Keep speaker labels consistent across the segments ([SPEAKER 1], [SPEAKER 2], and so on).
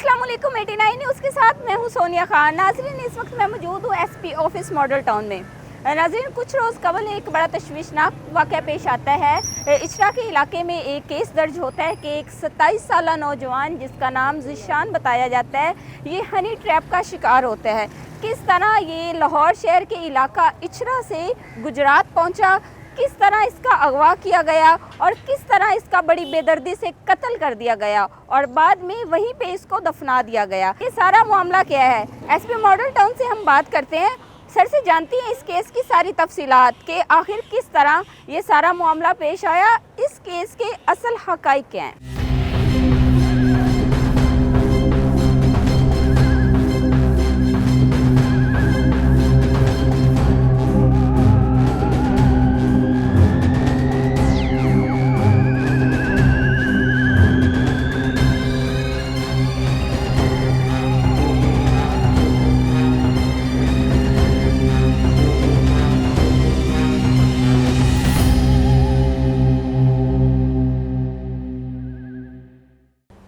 [SPEAKER 1] अस्सलाम वालेकुम 89 न्यूज़ के साथ मैं हूं सोनिया खान। नाज़रीन, इस वक्त मैं मौजूद हूं एसपी ऑफिस मॉडल टाउन में। नाज़रीन, कुछ रोज़ कबल एक बड़ा तशवीशनाक वाक़या पेश आता है। इचरा के इलाके में एक केस दर्ज होता है कि एक 27 साला नौजवान जिसका नाम ज़ीशान बताया जाता है, ये हनी ट्रैप का शिकार होता है। किस तरह ये लाहौर शहर के इलाका इचरा से गुजरात पहुँचा, किस तरह इसका अगवा किया गया और किस तरह इसका बड़ी बेदर्दी से कत्ल कर दिया गया और बाद में वहीं पे इसको दफना दिया गया, ये सारा मामला क्या है। एसपी मॉडल टाउन से हम बात करते हैं, सर से जानती हैं इस केस की सारी तफसीलात कि आखिर किस तरह ये सारा मामला पेश आया, इस केस के असल हक़ाइक़ क्या हैं।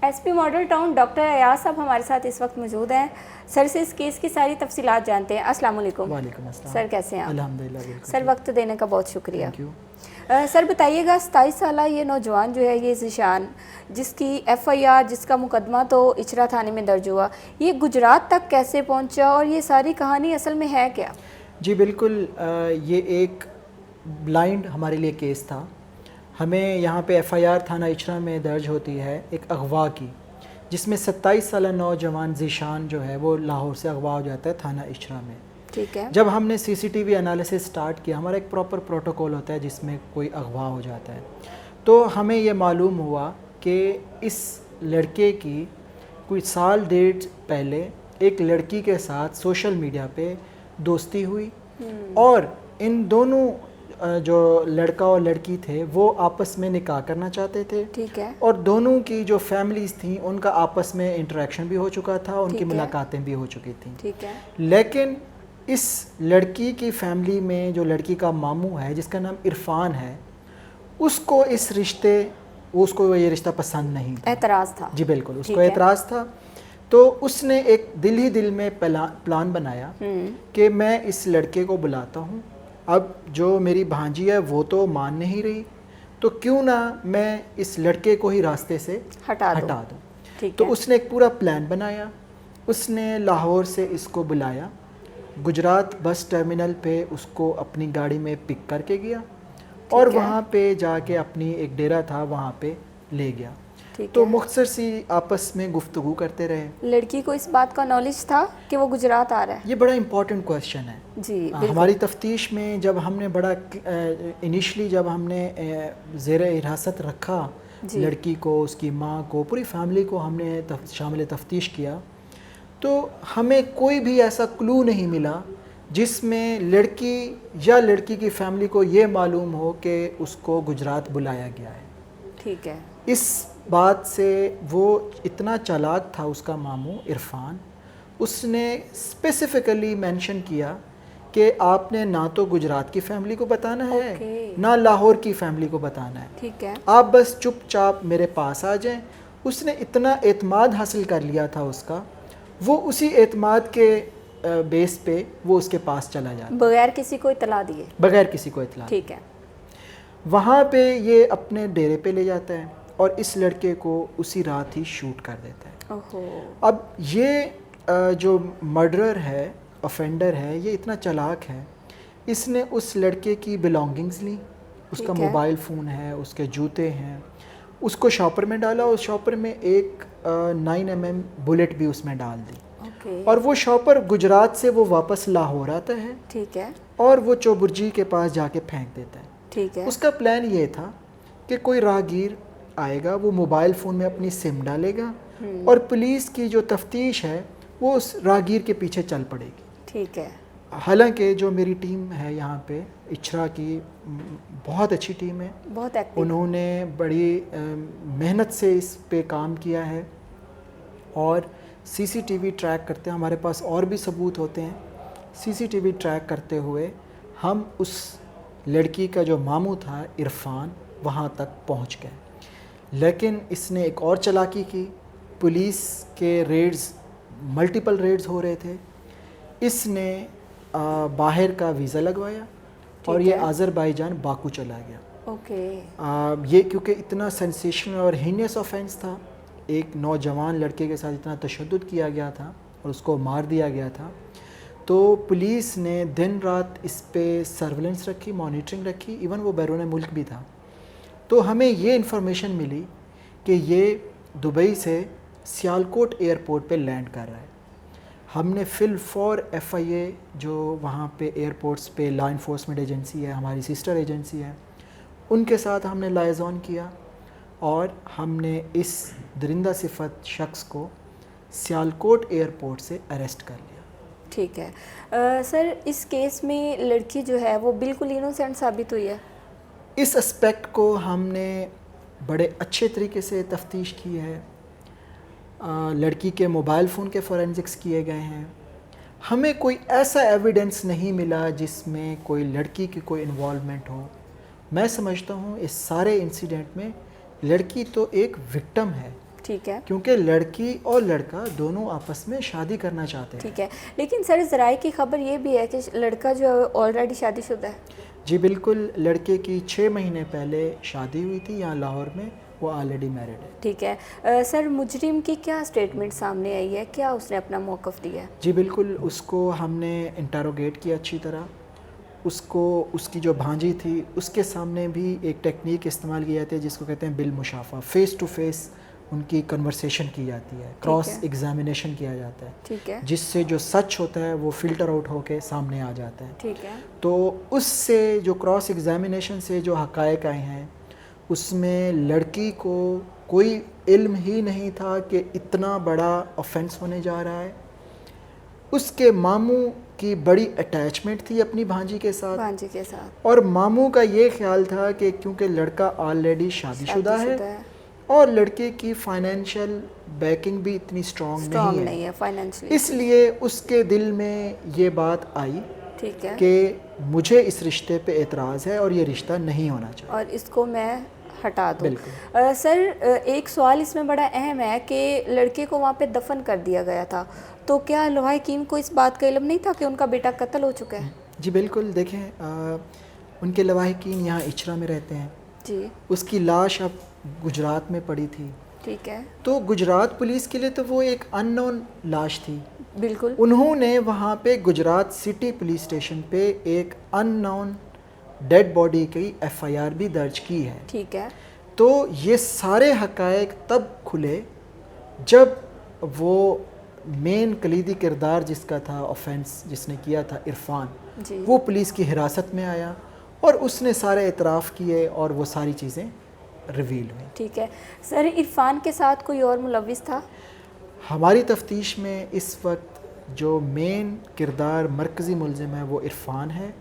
[SPEAKER 1] SP model town doctor Ayaz साहब हमारे साथ इस वक्त मौजूद हैं। सर से इस केस की सारी तफसीलात जानते हैं। अस्सलाम वालेकुम।
[SPEAKER 2] वालेकुम अस्सलाम।
[SPEAKER 1] सर कैसे हैं आप?
[SPEAKER 2] अल्हम्दुलिल्लाह।
[SPEAKER 1] सर वक्त देने का बहुत शुक्रिया।
[SPEAKER 2] Thank you.
[SPEAKER 1] सर बताइएगा, 27 साला ये नौजवान जो है, ये ज़ीशान, जिसकी एफआईआर, जिसका मुकदमा तो इचरा थाने में दर्ज हुआ, ये गुजरात तक कैसे पहुंचा और ये सारी कहानी असल में है क्या?
[SPEAKER 2] जी बिल्कुल, ये एक ब्लाइंड हमारे लिए केस था। हमें यहाँ पे एफआईआर थाना इचरा में दर्ज होती है एक अगवा की, जिसमें 27 साला नौजवान ज़ीशान जो है वो लाहौर से अगवा हो जाता है थाना इचरा में।
[SPEAKER 1] ठीक है।
[SPEAKER 2] जब हमने सीसीटीवी एनालिसिस स्टार्ट किया, हमारा एक प्रॉपर प्रोटोकॉल होता है जिसमें कोई अगवा हो जाता है, तो हमें ये मालूम हुआ कि इस लड़के की कोई साल डेढ़ पहले एक लड़की के साथ सोशल मीडिया पे दोस्ती हुई और इन दोनों जो लड़का और लड़की थे वो आपस में निकाह करना चाहते थे।
[SPEAKER 1] ठीक है।
[SPEAKER 2] और दोनों की जो फैमिलीज़ थी उनका आपस में इंटरेक्शन भी हो चुका था, उनकी मुलाकातें भी हो चुकी थी।
[SPEAKER 1] ठीक है।
[SPEAKER 2] लेकिन इस लड़की की फैमिली में जो लड़की का मामू है जिसका नाम इरफान है, उसको इस रिश्ते, उसको ये रिश्ता पसंद नहीं था,
[SPEAKER 1] एतराज़ था।
[SPEAKER 2] जी बिल्कुल, उसको एतराज़ था। तो उसने एक दिल ही दिल में प्लान बनाया कि मैं इस लड़के को बुलाता हूँ। अब जो मेरी भांजी है वो तो मान नहीं रही, तो क्यों ना मैं इस लड़के को ही रास्ते से हटा दूँ। तो उसने एक पूरा प्लान बनाया। उसने लाहौर से इसको बुलाया, गुजरात बस टर्मिनल पे उसको अपनी गाड़ी में पिक करके गया और वहाँ पे जाके अपनी एक डेरा था वहाँ पे ले गया। तो मुख्तसर सी आपस में गुफ्तगू करते रहे।
[SPEAKER 1] लड़की को इस बात का नॉलेज था कि वो गुजरात आ रहा है?
[SPEAKER 2] ये बड़ा इम्पोर्टेंट क्वेश्चन है
[SPEAKER 1] जी।
[SPEAKER 2] हमारी तफ्तीश में। जब हमने बड़ा इनिशली जब हमने ज़ेरे हिरासत रखा लड़की को, उसकी माँ को, पूरी फैमिली को हमने शामिल तफ्तीश किया, तो हमें कोई भी ऐसा क्लू नहीं मिला जिसमें लड़की या लड़की की फैमिली को ये मालूम हो कि उसको गुजरात बुलाया गया है।
[SPEAKER 1] ठीक है।
[SPEAKER 2] इस बात से वो इतना चालाक था उसका मामू इरफान, उसने स्पेसिफिकली मेंशन किया कि आपने ना तो गुजरात की फैमिली को बताना है ना लाहौर की फैमिली को बताना है।
[SPEAKER 1] ठीक है।
[SPEAKER 2] आप बस चुपचाप मेरे पास आ जाएं। उसने इतना एतमाद हासिल कर लिया था उसका, वो उसी एतमाद के बेस पे वो उसके पास चला जाता,
[SPEAKER 1] बगैर किसी को इतला दिए।
[SPEAKER 2] बगैर किसी को इतला।
[SPEAKER 1] ठीक है।
[SPEAKER 2] वहाँ पे ये अपने डेरे पे ले जाता है और इस लड़के को उसी रात ही शूट कर देता है।
[SPEAKER 1] ओहो।
[SPEAKER 2] अब ये जो मर्डरर है, ऑफेंडर है, ये इतना चालाक है, इसने उस लड़के की बिलोंगिंग्स ली, उसका मोबाइल फ़ोन है, उसके जूते हैं, उसको शॉपर में डाला, उस शॉपर में एक 9mm बुलेट भी उसमें डाल दी। और वो शॉपर गुजरात से वो वापस लाहौर आता है।
[SPEAKER 1] ठीक है।
[SPEAKER 2] और वो चौबुर्जी के पास जाके फेंक देता है।
[SPEAKER 1] ठीक है।
[SPEAKER 2] उसका प्लान ये था कि कोई राहगीर आएगा, वो मोबाइल फ़ोन में अपनी सिम डालेगा और पुलिस की जो तफ्तीश है वो उस राहगीर के पीछे चल पड़ेगी।
[SPEAKER 1] ठीक है।
[SPEAKER 2] हालांकि जो मेरी टीम है यहाँ पे इचरा की, बहुत अच्छी टीम है,
[SPEAKER 1] बहुत एक्टिव।
[SPEAKER 2] उन्होंने बड़ी मेहनत से इस पे काम किया है और सीसीटीवी ट्रैक करते हैं। हमारे पास और भी सबूत होते हैं। सीसीटीवी ट्रैक करते हुए हम उस लड़की का जो मामू था इरफान, वहाँ तक पहुँच गए। लेकिन इसने एक और चालाकी की, पुलिस के रेड्स, मल्टीपल रेड्स हो रहे थे, इसने बाहर का वीज़ा लगवाया और ये अज़रबैजान बाकू चला गया।
[SPEAKER 1] ओके।
[SPEAKER 2] ये क्योंकि इतना सेंसेशनल और हीनियस ऑफेंस था, एक नौजवान लड़के के साथ इतना तशद्दुद किया गया था और उसको मार दिया गया था, तो पुलिस ने दिन रात इस पे सर्विलेंस रखी, मॉनिटरिंग रखी, इवन वो बैरून मुल्क भी था। तो हमें ये इन्फॉर्मेशन मिली कि ये दुबई से सियालकोट एयरपोर्ट पे लैंड कर रहा है। हमने फिल फॉर FIA जो वहाँ पे एयरपोर्ट्स पे लॉ इन्फोर्समेंट एजेंसी है, हमारी सिस्टर एजेंसी है, उनके साथ हमने लाइजॉन किया और हमने इस दरिंदा सिफत शख्स को सियालकोट एयरपोर्ट से अरेस्ट कर लिया।
[SPEAKER 1] ठीक है। सर, इस केस में लड़की जो है वो बिल्कुल इनोसेंट साबित हुई है?
[SPEAKER 2] इस एस्पेक्ट को हमने बड़े अच्छे तरीके से तफ्तीश की है। लड़की के मोबाइल फ़ोन के फोरेंसिक्स किए गए हैं। हमें कोई ऐसा एविडेंस नहीं मिला जिसमें कोई लड़की की कोई इन्वॉल्वमेंट हो। मैं समझता हूँ इस सारे इंसिडेंट में लड़की तो एक विक्टिम है।
[SPEAKER 1] ठीक है।
[SPEAKER 2] क्योंकि लड़की और लड़का दोनों आपस में शादी करना चाहते हैं।
[SPEAKER 1] ठीक है, लेकिन सर ज़राए की खबर ये भी है कि लड़का जो है ऑलरेडी शादीशुदा है।
[SPEAKER 2] जी बिल्कुल, लड़के की 6 महीने पहले शादी हुई थी यहाँ लाहौर में, वो ऑलरेडी मैरिड है।
[SPEAKER 1] ठीक है। सर, मुजरिम की क्या स्टेटमेंट सामने आई है, क्या उसने अपना मौक़िफ़ दिया है?
[SPEAKER 2] जी बिल्कुल, उसको हमने इंटरोगेट किया अच्छी तरह। उसको, उसकी जो भांजी थी उसके सामने भी एक टेक्निक इस्तेमाल की जाती है जिसको कहते हैं बिल मुशाफा, फ़ेस टू फेस उनकी कन्वर्सेशन की जाती है, क्रॉस एग्जामिनेशन किया जाता है।
[SPEAKER 1] ठीक है।
[SPEAKER 2] जिससे जो सच होता है वो फ़िल्टर आउट होके सामने आ जाता है।
[SPEAKER 1] ठीक है।
[SPEAKER 2] तो उससे जो क्रॉस एग्जामिनेशन से जो हक़ायक़ आए हैं उसमें लड़की को कोई इल्म ही नहीं था कि इतना बड़ा ऑफेंस होने जा रहा है। उसके मामू की बड़ी अटैचमेंट थी अपनी भांजी के साथ, और मामू का ये ख्याल था कि क्योंकि लड़का ऑलरेडी शादीशुदा है और लड़के की फाइनेंशियल बैकिंग भी इतनी स्ट्रॉन्ग नहीं है फाइनेंशियली, इसलिए उसके दिल में ये बात आई कि मुझे इस रिश्ते पे एतराज़ है और ये रिश्ता नहीं होना चाहिए
[SPEAKER 1] और इसको मैं हटा दूँ। सर, एक सवाल इसमें बड़ा अहम है कि लड़के को वहाँ पे दफन कर दिया गया था, तो क्या लवाहिकीन को इस बात का इल्म नहीं था कि उनका बेटा कत्ल हो चुका है?
[SPEAKER 2] जी बिल्कुल, देखें उनके लवाहिकीन यहाँ इचरा में रहते हैं जी। उसकी लाश अब गुजरात में पड़ी थी।
[SPEAKER 1] ठीक है।
[SPEAKER 2] तो गुजरात पुलिस के लिए तो वो एक अननोन लाश थी।
[SPEAKER 1] बिल्कुल।
[SPEAKER 2] उन्होंने वहाँ पे गुजरात सिटी पुलिस स्टेशन पे एक अननोन डेड बॉडी की FIR भी दर्ज की है।
[SPEAKER 1] ठीक है।
[SPEAKER 2] तो ये सारे हक़ायक़ तब खुले जब वो मेन कलीदी किरदार जिसका था ऑफेंस जिसने किया था इरफान, वो पुलिस की हिरासत में आया और उसने सारे एतराफ़ किए और वो सारी चीज़ें रिवील हुई।
[SPEAKER 1] ठीक है। सर, इरफान के साथ कोई और मुलव्विस था?
[SPEAKER 2] हमारी तफ्तीश में इस वक्त जो मेन किरदार मरकज़ी मुलज़िम है वो इरफान है।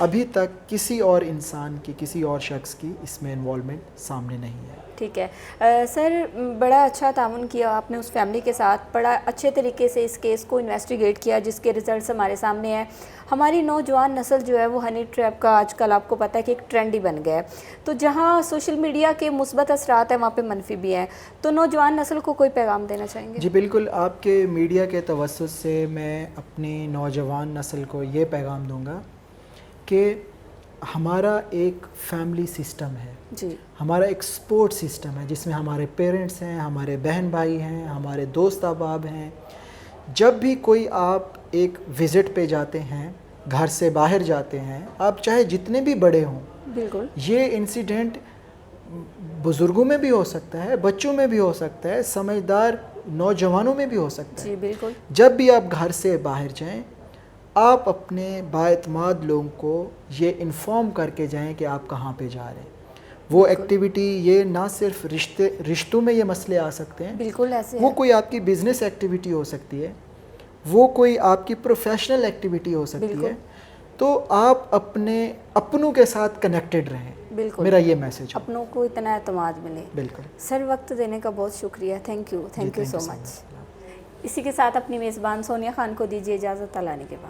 [SPEAKER 2] अभी तक किसी और इंसान की, किसी और शख्स की इसमें इन्वॉल्वमेंट सामने नहीं है।
[SPEAKER 1] ठीक है। सर, बड़ा अच्छा ताउन किया आपने उस फैमिली के साथ, बड़ा अच्छे तरीके से इस केस को इन्वेस्टिगेट किया जिसके रिजल्ट्स हमारे सामने हैं। हमारी नौजवान नस्ल जो है वो हनी ट्रैप का आजकल आपको पता है कि एक ट्रेंड ही बन गया है। तो जहाँ सोशल मीडिया के मुस्बत असरात हैं वहाँ पे मनफी भी हैं, तो नौजवान नस्ल को कोई पैगाम देना चाहेंगे?
[SPEAKER 2] जी बिल्कुल, आपके मीडिया के तवस्सुत से मैं अपनी नौजवान नस्ल को ये पैगाम दूँगा कि हमारा एक फैमिली सिस्टम है जी, हमारा एक सपोर्ट सिस्टम है जिसमें हमारे पेरेंट्स हैं, हमारे बहन भाई हैं, हमारे दोस्त अहबाब हैं। जब भी कोई आप एक विज़िट पे जाते हैं, घर से बाहर जाते हैं, आप चाहे जितने भी बड़े हों, बिल्कुल ये इंसिडेंट बुज़ुर्गों में भी हो सकता है, बच्चों में भी हो सकता है, समझदार नौजवानों में भी हो सकता है जी, बिल्कुल। जब भी आप घर से बाहर जाएं, आप अपने बाएतमाद लोगों को ये इन्फॉर्म करके जाएं कि आप कहाँ पे जा रहे हैं। वो एक्टिविटी, ये ना सिर्फ रिश्तों में ये मसले आ सकते हैं, बिल्कुल ऐसे वो कोई आपकी बिजनेस एक्टिविटी हो सकती है, वो कोई आपकी प्रोफेशनल एक्टिविटी हो सकती है। तो आप अपने अपनों के साथ कनेक्टेड रहें, बिल्कुल मेरा ये मैसेज है। अपनों को इतना एतमाद मिले। बिल्कुल सर, वक्त देने का बहुत शुक्रिया, थैंक यू सो मच। इसी के साथ अपनी मेज़बान सोनिया खान को दीजिए इजाज़त। अल्लाह के बाद।